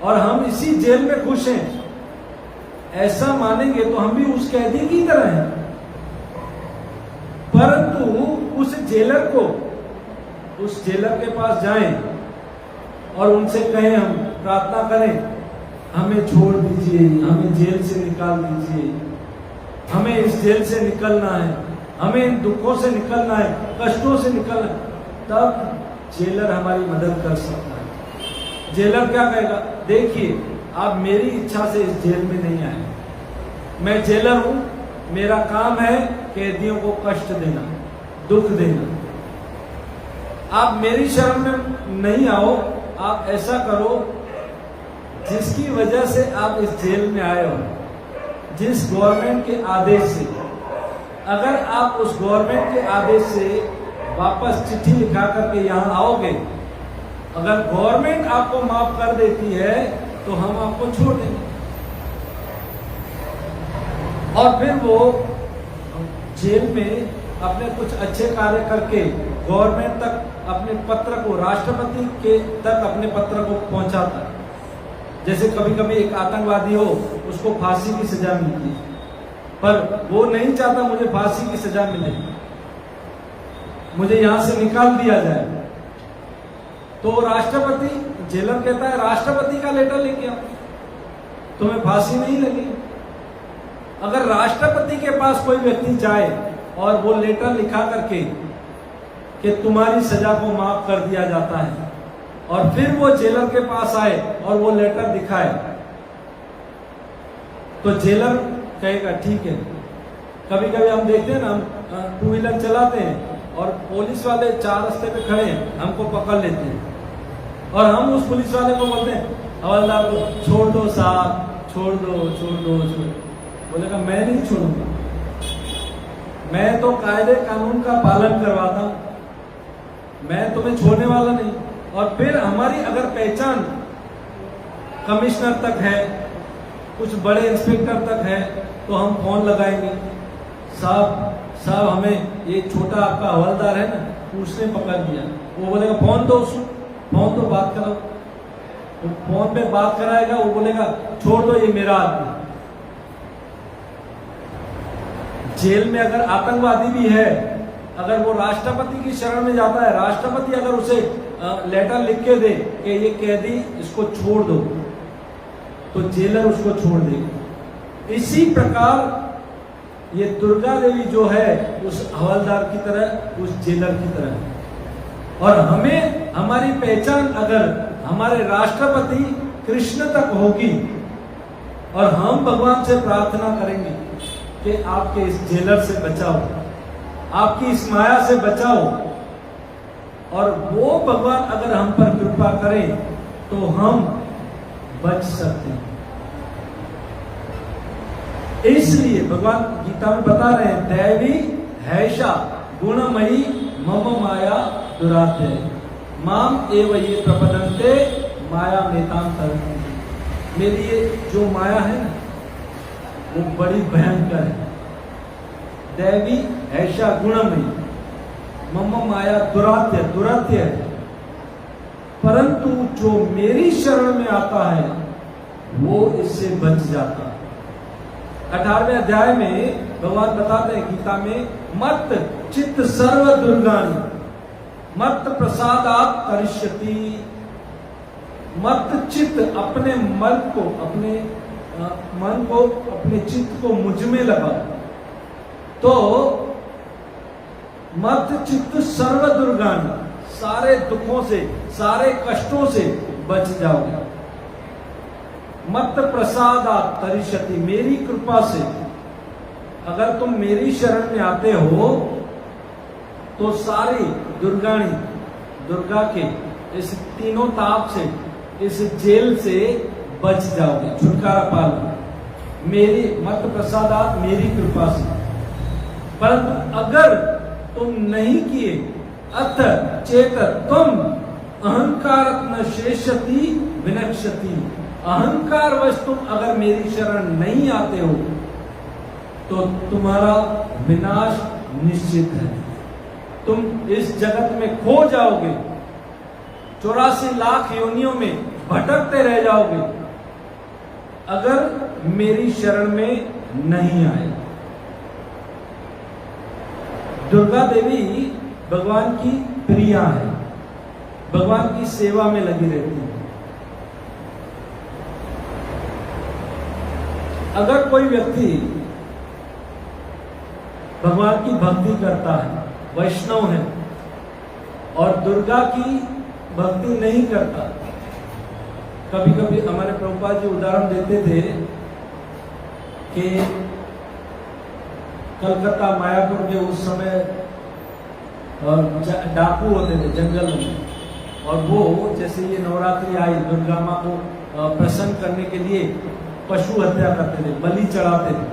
Speaker 1: और हम इसी जेल में खुश हैं। ऐसा मानेंगे तो हम भी उस कैदी की तरह हैं। परंतु उस जेलर के पास जाएं और उनसे कहें, हम प्रार्थना करें, हमें छोड़ दीजिए, हमें जेल से निकाल दीजिए, हमें इस जेल से निकलना है, हमें इन दुखों से निकलना है, कष्टों से निकलना है, तब जेलर हमारी मदद कर सकता है। जेलर क्या कहेगा, देखिए आप मेरी इच्छा से इस जेल में नहीं आए, मैं जेलर हूं, मेरा काम है कैदियों को कष्ट देना, दुख देना। आप मेरी शरण में नहीं आओ, आप ऐसा करो जिसकी वजह से आप इस जेल में आए हो, जिस गवर्नमेंट के आदेश से, अगर आप उस गवर्नमेंट के आदेश से वापस चिट्ठी लिखा करके यहाँ आओगे, अगर गवर्नमेंट आपको माफ कर देती है तो हम आपको छोड़ देंगे। और फिर वो जेल में अपने कुछ अच्छे कार्य करके गवर्नमेंट तक अपने पत्र को, राष्ट्रपति के तक अपने पत्र को पहुंचाता है। जैसे कभी कभी एक आतंकवादी हो, उसको फांसी की सजा मिलती है, पर वो नहीं चाहता मुझे फांसी की सजा मिले, मुझे यहां से निकाल दिया जाए। तो राष्ट्रपति, जेलर कहता है राष्ट्रपति का लेटर लेके आओ, तुम्हें फांसी नहीं लगेगी। अगर राष्ट्रपति के पास कोई व्यक्ति जाए और वो लेटर लिखा करके कि तुम्हारी सजा को माफ कर दिया जाता है, और फिर वो जेलर के पास आए और वो लेटर दिखाए, तो जेलर कहेगा ठीक है। कभी कभी हम देखते हैं ना, हम टू व्हीलर चलाते हैं और पुलिस वाले 4 रास्ते पे खड़े हैं, हमको पकड़ लेते हैं और हम उस पुलिस वाले को बोलते हैं, हवलदार को छोड़ दो साहब, छोड़ दो छोड़ दो छोड़ दो। बोलेगा मैं नहीं छोड़ूंगा, मैं तो कायदे कानून का पालन करवाता हूं, मैं तुम्हें छोड़ने वाला नहीं। और फिर हमारी अगर पहचान कमिश्नर तक है, कुछ बड़े इंस्पेक्टर तक है, तो हम फोन लगाएंगे, साहब हमें ये छोटा आपका हवलदार है ना, उसने पकड़ दिया। वो बोलेगा फोन दो, फोन तो बात कराओ, तो फोन पे बात कराएगा, वो बोलेगा छोड़ दो ये मेरा आदमी। जेल में अगर आतंकवादी भी है, अगर वो राष्ट्रपति की शरण में जाता है, राष्ट्रपति अगर उसे लेटर लिख के दे कि ये कैदी इसको छोड़ दो, तो जेलर उसको छोड़ देगा। इसी प्रकार ये दुर्गा देवी जो है उस हवलदार की तरह, उस जेलर की तरह। और हमें हमारी पहचान अगर हमारे राष्ट्रपति कृष्ण तक होगी और हम भगवान से प्रार्थना करेंगे कि आपके इस जेलर से बचाओ, आपकी इस माया से बचाओ, और वो भगवान अगर हम पर कृपा करें तो हम बच सकते हैं। इसलिए भगवान गीता में बता रहे हैं, दैवी हैषा गुणमयी मम माया दुराते माम एव ये प्रपदन्ते माया मेताम तरन्ति। मेरी ये जो माया है ना, वो बड़ी भयंकर है। दैवी ऐसा गुणमयी, मम माया दुरात्य, दुरात्य है, परंतु जो मेरी शरण में आता है वो इससे बच जाता है। 18वें अध्याय में भगवान बताते हैं गीता में, मत चित्त सर्व दुर्गाणी मत प्रसादात करिष्यति। मत चित्त, अपने मन को, अपने चित्त को मुझ में लगा, तो मत चित्त सर्व दुर्गाणी, सारे दुखों से, सारे कष्टों से बच जाओगे। मत प्रसादात तरिष्यति, मेरी कृपा से अगर तुम मेरी शरण में आते हो तो सारी दुर्गाणी, दुर्गा के इस तीनों ताप से, इस जेल से बच जाओगे, छुटकारा पा लो मेरी मत प्रसादात, मेरी कृपा से। परंतु अगर तुम नहीं किए, अथ चेत तुम अहंकार न शेषति विनक्षति, अहंकार वश तुम अगर मेरी शरण नहीं आते हो तो तुम्हारा विनाश निश्चित है। तुम इस जगत में खो जाओगे, 84 लाख योनियों में भटकते रह जाओगे, अगर मेरी शरण में नहीं आए। दुर्गा देवी भगवान की प्रिया है, भगवान की सेवा में लगी रहती है। अगर कोई व्यक्ति भगवान की भक्ति करता है, वैष्णव है, और दुर्गा की भक्ति नहीं करता, कभी कभी हमारे प्रभुपाद जी उदाहरण देते थे कि कलकत्ता मायापुर के उस समय डाकू होते थे जंगल में, और वो जैसे ये नवरात्रि आई, दुर्गा माँ को प्रसन्न करने के लिए पशु हत्या करते थे, बलि चढ़ाते थे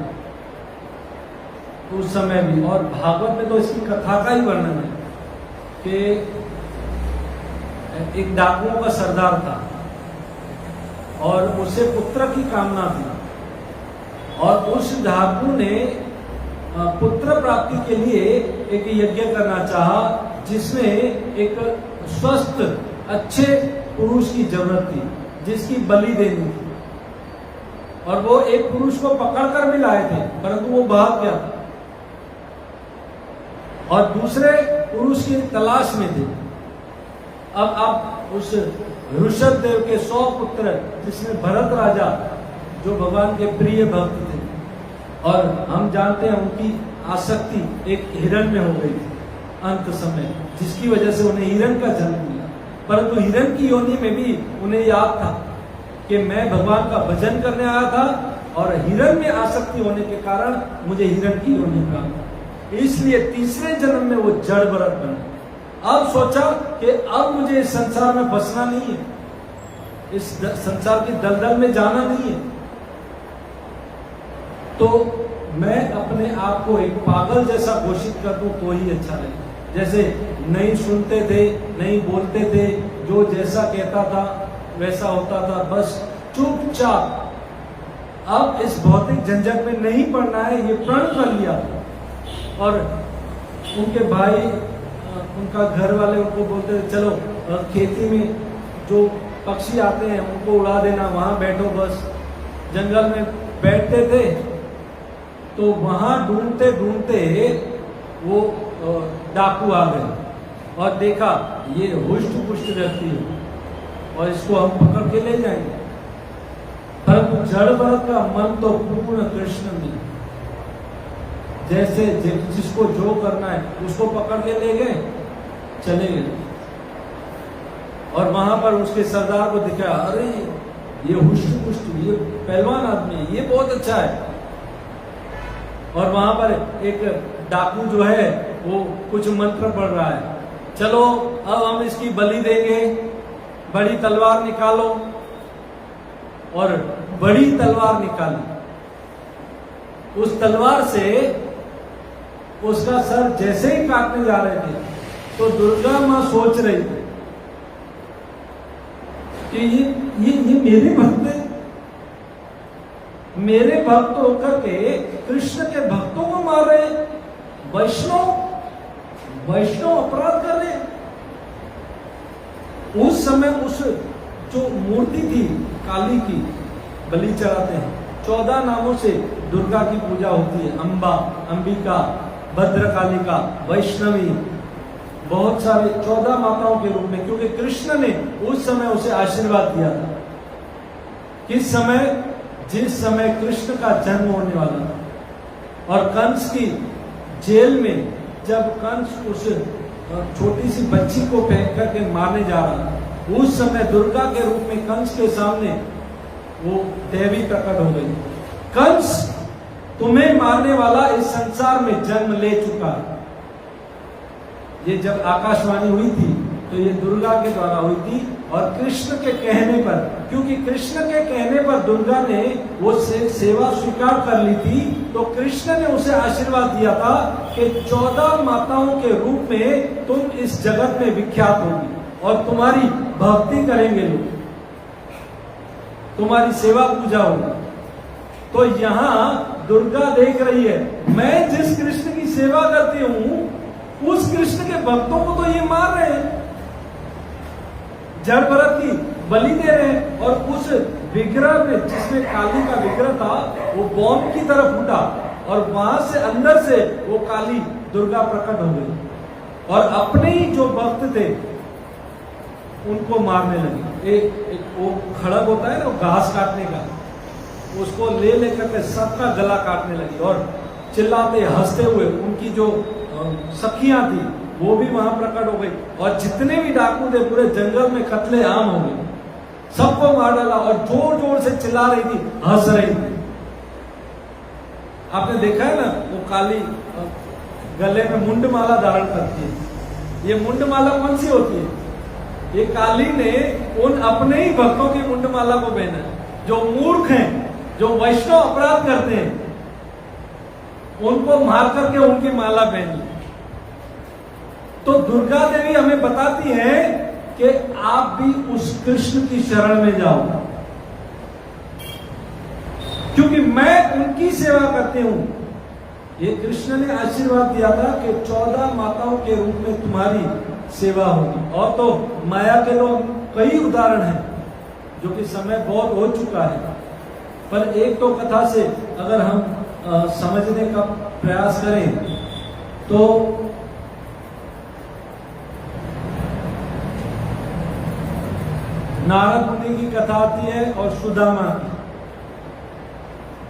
Speaker 1: उस समय भी। और भागवत में तो इसकी कथा का ही वर्णन है कि एक डाकुओं का सरदार था और उसे पुत्र की कामना थी, और उस डाकू ने पुत्र प्राप्ति के लिए एक यज्ञ करना चाहा, जिसमें एक स्वस्थ अच्छे पुरुष की जरूरत थी, जिसकी बलि देनी थी। और वो एक पुरुष को पकड़कर भी लाए थे, परंतु वो भाग गया और दूसरे पुरुष की तलाश में थे। अब आप उस ऋषभ देव के 100 पुत्र, जिसमें भरत राजा जो भगवान के प्रिय भक्त थे, और हम जानते हैं उनकी आसक्ति एक हिरण में हो गई थी अंत समय, जिसकी वजह से उन्हें हिरण का जन्म मिला। परंतु हिरण की योनि में भी उन्हें याद था कि मैं भगवान का भजन करने आया था, और हिरण में आसक्ति होने के कारण मुझे हिरण की योनि प्राप्त। इसलिए तीसरे जन्म में वो जड़ भरत बने। अब सोचा कि अब मुझे इस संसार में बसना नहीं है, इस संसार की दलदल में जाना नहीं है, तो मैं अपने आप को एक पागल जैसा घोषित कर दूं तो ही अच्छा लगे। जैसे नहीं सुनते थे, नहीं बोलते थे, जो जैसा कहता था वैसा होता था, बस चुपचाप। अब इस भौतिक झंझट में नहीं पड़ना है, ये प्रण कर लिया। और उनके भाई, उनका घर वाले उनको बोलते थे चलो खेती में जो पक्षी आते हैं उनको उड़ा देना, वहां बैठो बस। जंगल में बैठते थे तो वहां ढूंढते ढूंढते वो डाकू आ गए और देखा ये हुष्ट पुष्ट व्यक्ति है और इसको हम पकड़ के ले जाएंगे। परंतु जड़ भरत का मन तो पूर्ण कृष्ण में, जैसे जिसको जो करना है उसको पकड़ के ले गए, चले गए। और वहां पर उसके सरदार को दिखा, अरे ये हुष्ट पुष्ट, ये पहलवान आदमी है, ये बहुत अच्छा है। और वहां पर एक डाकू जो है वो कुछ मंत्र पढ़ रहा है, चलो अब हम इसकी बलि देंगे, बड़ी तलवार निकालो। और बड़ी तलवार निकाली, उस तलवार से उसका सर जैसे ही काटने जा रहे थे तो दुर्गा मां सोच रही थी कि ये मेरे भक्त हैं, मेरे भक्त होकर के कृष्ण के भक्तों को मार रहे हैं, वैष्णव अपराध कर रहे हैं। उस समय उस जो मूर्ति थी काली की, बलि चढ़ाते हैं, 14 नामों से दुर्गा की पूजा होती है, अंबा, अंबिका, भद्रकालिका, वैष्णवी, बहुत सारे 14 माताओं के रूप में, क्योंकि कृष्ण ने उस समय उसे आशीर्वाद दिया था। किस समय? जिस समय कृष्ण का जन्म होने वाला था। और कंस की जेल में जब कंस उस छोटी सी बच्ची को फेंक करके मारने जा रहा था, उस समय दुर्गा के रूप में कंस के सामने वो देवी प्रकट हो गई। कंस तुम्हें मारने वाला इस संसार में जन्म ले चुका है। ये जब आकाशवाणी हुई थी तो ये दुर्गा के द्वारा हुई थी, और कृष्ण के कहने पर, क्योंकि कृष्ण के कहने पर दुर्गा ने वो सेवा स्वीकार कर ली थी, तो कृष्ण ने उसे आशीर्वाद दिया था कि 14 माताओं के रूप में तुम इस जगत में विख्यात होगी और तुम्हारी भक्ति करेंगे लोग, तुम्हारी सेवा पूजा होगी। तो यहाँ दुर्गा देख रही है, मैं जिस कृष्ण की सेवा करती हूँ उस कृष्ण के भक्तों को तो ये मार रहे हैं, जड़ भरत की बलि दे रहे हैं, और उस विग्रह में, जिसमें काली का विग्रह था, वो बॉम्ब की तरह फूटा और वहां से अंदर से वो काली दुर्गा प्रकट हो गई और अपने ही जो भक्त थे उनको मारने लगी। एक वो खड़ग होता है ना, वो घास काटने का, उसको ले लेकर के सबका गला काटने लगी और चिल्लाते हंसते हुए उनकी जो सखियां थी वो भी वहां प्रकट हो गई और जितने भी डाकू थे पूरे जंगल में कत्ले आम हो गए, सबको मार डाला और जोर जोर से चिल्ला रही थी, हंस रही थी। आपने देखा है ना, वो काली गले में मुंडमाला धारण करती है। ये मुंडमाला कौन सी होती है? ये काली ने उन अपने ही भक्तों की मुंडमाला को पहना है, जो मूर्ख हैं, जो वैष्णव अपराध करते हैं, उनको मार करके उनकी माला पहनी। तो दुर्गा देवी हमें बताती है कि आप भी उस कृष्ण की शरण में जाओ, क्योंकि मैं उनकी सेवा करती हूं। ये कृष्ण ने आशीर्वाद दिया था कि 14 माताओं के रूप में तुम्हारी सेवा होगी। और तो माया के तो कई उदाहरण हैं, जो कि समय बहुत हो चुका है, पर एक तो कथा से अगर हम समझने का प्रयास करें तो नारद मुनि की कथा आती है और सुदामा की।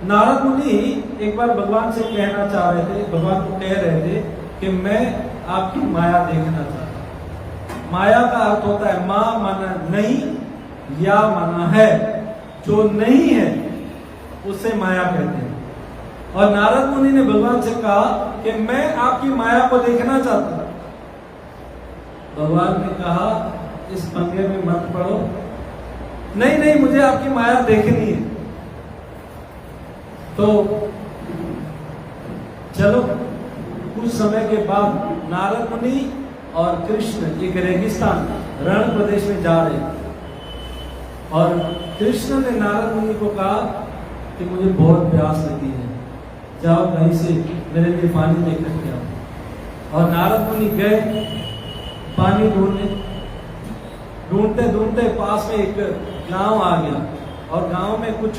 Speaker 1: नारद मुनि एक बार भगवान से कहना चाह रहे थे, भगवान को कह रहे थे कि मैं आपकी माया देखना चाहता हूं। माया का अर्थ होता है मां माना नहीं, या माना है, जो नहीं है उसे माया कहते हैं। और नारद मुनि ने भगवान से कहा कि मैं आपकी माया को देखना चाहता हूं। भगवान ने कहा इस पंगे में मत पड़ो, नहीं नहीं मुझे आपकी माया देखनी है। तो चलो, कुछ समय के बाद नारद मुनि और कृष्ण एक रेगिस्तान रण प्रदेश में जा रहे हैं और कृष्ण ने नारद मुनि को कहा कि मुझे बहुत प्यास लगी है, जाओ कहीं से मेरे लिए पानी लेकर के आओ। और नारद मुनि गए पानी ढूंढने, ढूंढते ढूंढते पास में एक गांव आ गया और गांव में कुछ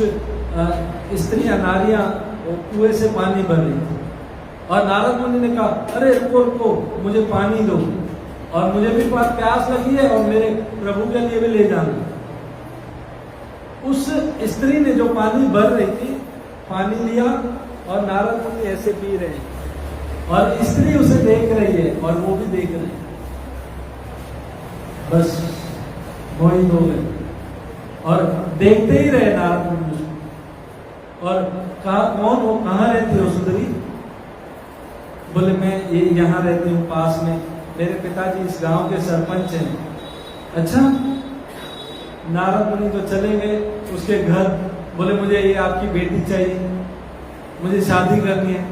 Speaker 1: स्त्रियां, नारियां कुएं से पानी भर रही थी। और नारद मुनि ने कहा अरे रुको रुको, मुझे पानी दो और मुझे भी प्यास लगी है और मेरे प्रभु के लिए भी ले जाना। उस स्त्री ने जो पानी भर रही थी, पानी लिया और नारद मुनि ऐसे पी रहे हैं और स्त्री उसे देख रही है और वो भी देख रहे हैं। बस मोहित हो गए और देखते ही रहे नारद मुनि और कहा कौन हो, कहाँ रहती हो सुंदरी? बोले मैं ये यहाँ रहती हूँ पास में, मेरे पिताजी इस गांव के सरपंच हैं। अच्छा, नारद मुनि तो चले गए उसके घर, बोले मुझे ये आपकी बेटी चाहिए, मुझे शादी करनी है।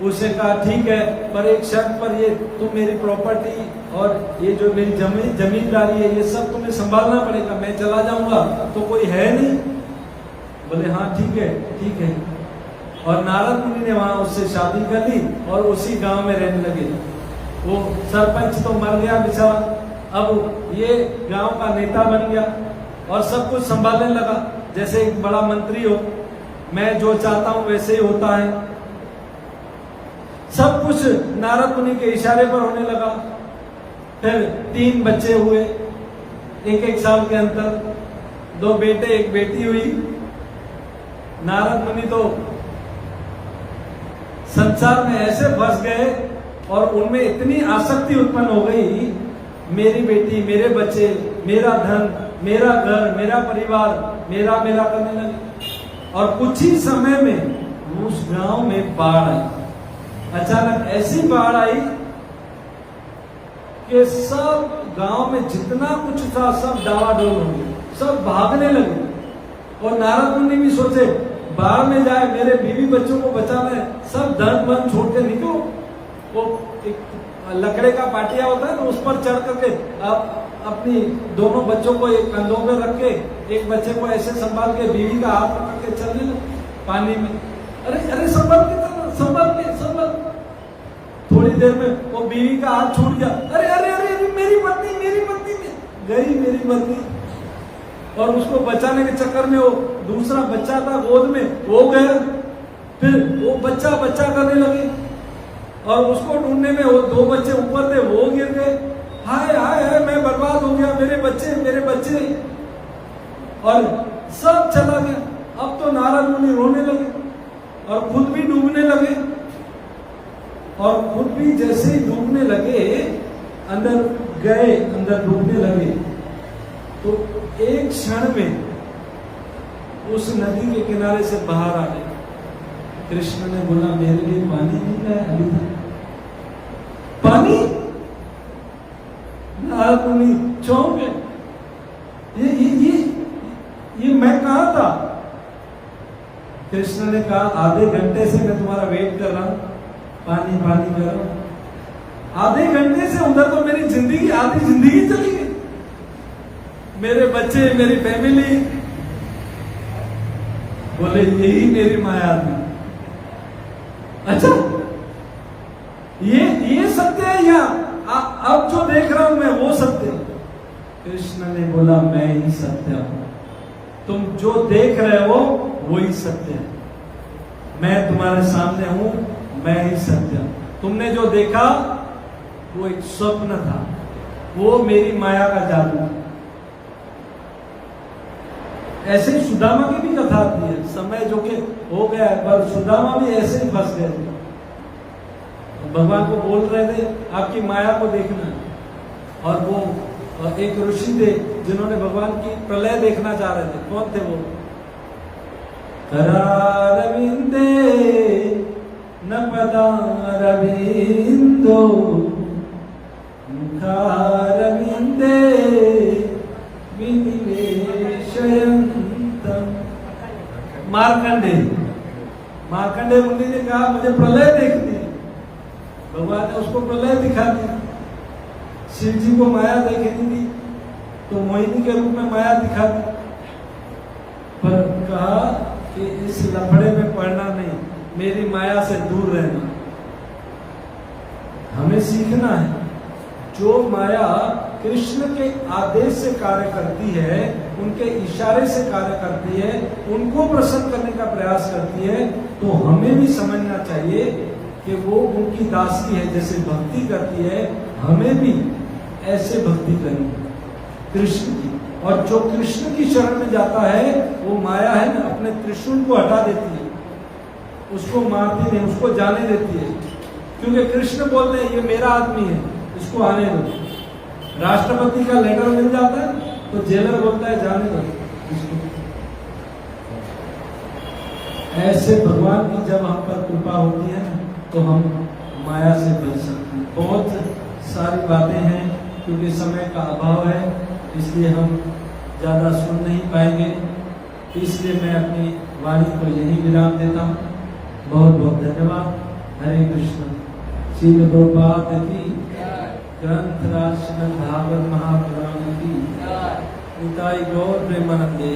Speaker 1: उसने कहा ठीक है, पर एक शर्त पर, ये तुम मेरी प्रॉपर्टी और ये जो मेरी जमींदारी है ये सब तुम्हें संभालना पड़ेगा, मैं चला जाऊंगा तो कोई है नहीं। बोले हाँ ठीक है ठीक है। और नारद मुनि ने वहां उससे शादी कर ली और उसी गांव में रहने लगे। वो सरपंच तो मर गया बेचारा, अब ये गांव का नेता बन गया और सब कुछ संभालने लगा, जैसे एक बड़ा मंत्री हो, मैं जो चाहता हूं वैसे ही होता है। सब कुछ नारद मुनि के इशारे पर होने लगा। फिर 3 बच्चे हुए, एक साल के अंतर, 2 बेटे 1 बेटी हुई। नारद मुनि तो संसार में ऐसे फंस गए और उनमें इतनी आसक्ति उत्पन्न हो गई, मेरी बेटी, मेरे बच्चे, मेरा धन, मेरा घर, मेरा परिवार, मेरा मेरा करने लगे। और कुछ ही समय में उस गांव में बाढ़ आई। अचानक ऐसी बाढ़ आई कि सब गांव में जितना कुछ था सब डावाडोल हो गया, सब भागने लगे। और नारद मुनि भी सोचे बाढ़ में जाए, मेरे बीवी बच्चों को बचाना है, सब धन वन छोड़ के निकलो। वो एक लकड़े का पाटिया होता है तो उस पर चढ़ करके आप अपनी दोनों बच्चों को एक कंधों पे रख के, एक बच्चे को ऐसे संभाल के, बीवी का हाथ पकड़ के चलने लगे पानी में। अरे अरे संभल के, संभल। थोड़ी देर में वो बीवी का हाथ छूट गया। अरे अरे अरे, अरे मेरी पत्नी गई, मेरी पत्नी। और उसको बचाने के चक्कर में वो दूसरा बच्चा था गोद में, वो गया। फिर वो बच्चा बच्चा करने लगे और उसको ढूंढने में वो 2 बच्चे ऊपर थे, वो गिर गए। हाय हाय हाय, मैं बर्बाद हो गया, मेरे बच्चे मेरे बच्चे, और सब चला गया। अब तो नारद मुनि रोने लगे और खुद भी डूबने लगे, और खुद भी जैसे ही डूबने लगे, अंदर गए, अंदर डूबने लगे, तो एक क्षण में उस नदी के किनारे से बाहर आ गए। कृष्ण ने बोला, मेरे लिए पानी नहीं लाया अभी तक? पानी? नारद मुनि चौंक गए, ये मैं कहा था? कृष्ण ने कहा, आधे घंटे से मैं तुम्हारा वेट कर रहा हूं, पानी पानी कर रहा हूं। आधे घंटे से उधर तो मेरी जिंदगी, आधी जिंदगी चली गई, मेरे बच्चे, मेरी फैमिली। बोले, यही मेरी माया थी। अच्छा, ये सत्य है या अब जो देख रहा हूं मैं वो सत्य है? कृष्ण ने बोला, मैं ही सत्य हूं, तुम जो देख रहे हो वो ही सत्य है। मैं तुम्हारे सामने हूं, मैं ही सत्य हूं। तुमने जो देखा वो एक स्वप्न था, वो मेरी माया का जादू था। ऐसे ही सुदामा की भी कथा आती है, समय जो कि हो गया है, पर सुदामा भी ऐसे ही फंस गए थे। भगवान को बोल रहे थे, आपकी माया को देखना, और वो एक ऋषि थे जिन्होंने भगवान की प्रलय देखना चाह रहे थे। कौन थे वो? करारविंदे न पदारविंदो मुखारविंदे विनिवेशयन्तम्। मार्कंडे मुनि ने कहा, मुझे प्रलय देखनी है। भगवान ने उसको प्रलय दिखा दिया। शिव जी को माया देखनी थी तो मोहिनी के रूप में माया दिखा दी, पर कहा कि इस लफड़े में पड़ना नहीं, मेरी माया से दूर रहना। हमें सीखना है, जो माया कृष्ण के आदेश से कार्य करती है, उनके इशारे से कार्य करती है, उनको प्रसन्न करने का प्रयास करती है, तो हमें भी समझना चाहिए कि वो उनकी दासी है। जैसे भक्ति करती है, हमें भी ऐसे भक्ति करनी कृष्ण की। और जो कृष्ण की शरण में जाता है, वो माया है ना, अपने त्रिशूल को हटा देती है, उसको मारती नहीं, उसको जाने देती है। क्योंकि कृष्ण बोलते हैं, ये मेरा आदमी है, इसको आने दो। राष्ट्रपति का लेटर मिल जाता है तो जेलर बोलता है, जाने दो इसको। ऐसे भगवान की जब हम पर कृपा होती है तो हम माया से बच सकते हैं। बहुत सारी बातें हैं, क्योंकि समय का अभाव है, इसलिए हम ज़्यादा सुन नहीं पाएंगे। इसलिए मैं अपनी वाणी को यही विराम देता हूँ। बहुत बहुत धन्यवाद। हरे कृष्ण। श्रील प्रभुपाद की, ग्रंथराज श्रीमद् भागवत महापुराण की, निताई गौर प्रेमानंदे।